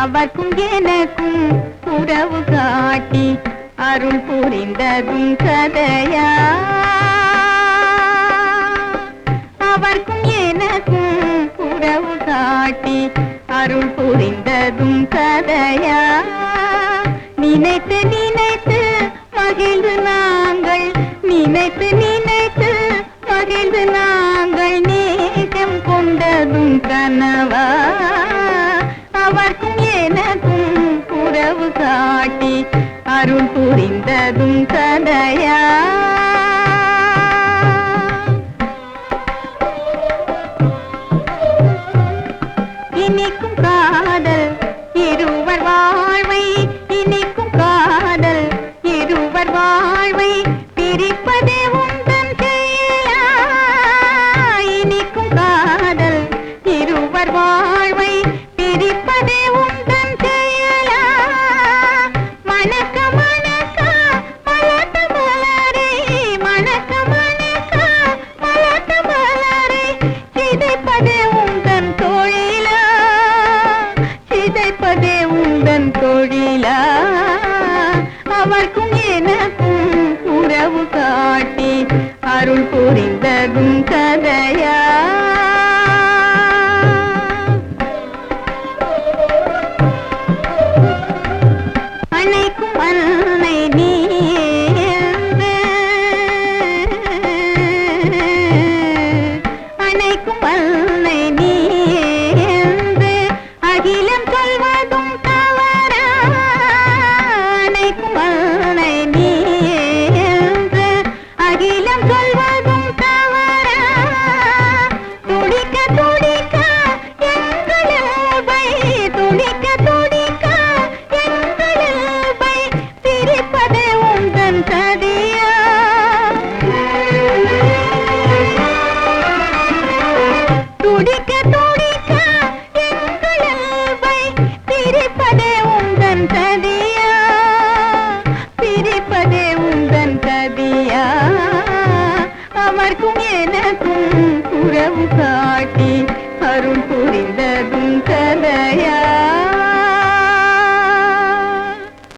அவர்க்கும் எனக்கும் உறவு காட்டி அருள் புரிந்ததும் கதையா? அவர்க்கும் எனக்கும் உறவு காட்டி அருள் புரிந்ததும் கதையா? நினைத்து நினைத்து மகிழ்ந்து நாங்கள், நினைத்து நினைத்து மகிழ்ந்து நாங்கள் நேசம் கொண்டதும் கனவா? அவர்க்கும் எனக்கும் உறவு காட்டி அருள் புரிந்ததும் கதையா? இனிக்கும் காதல் இருவர் வாழ்வை, இனிக்கும் காதல் இருவர் வாழ்வை பிரிப்பதே உந்தன் செயலா? இனிக்கும் காதல் இருவர் வாழ்வை பிரிப்பதே உந்தன் செயலா? மணக்க மணக்க மலர்ந்த மலரே, மணக்க மணக்க மலர்ந்த மலரே சிதைப்பதே உந்தன் தொழிலா? சிதைப்பதே உந்தன் தொழிலா? அவர்க்கும் எனக்கும் உறவு காட்டி அருள் புரிந்ததும் கதையா? அணைக்கும் அன்னை நீ என்று, அணைக்கும் அன்னை நீ என்று அகிலம் சொல்வதும் தவறா? அணைக்கும் அன்னை நீ என்று அகிலம் சொல்வதும் தவறா? துடிக்க துடிக்க எங்கள் இயல்பை, துடிக்க துடிக்க எங்கள் இயல்பை பிரிப்பதே உந்தன் சதியா? துடிக்க துடிக்க எங்கள் இயல்பை பிரிப்பதே உந்தன் சதியா? பிரிப்பதே உந்தன் சதியா? அவர்க்கும் எனக்கும் உறவு காட்டி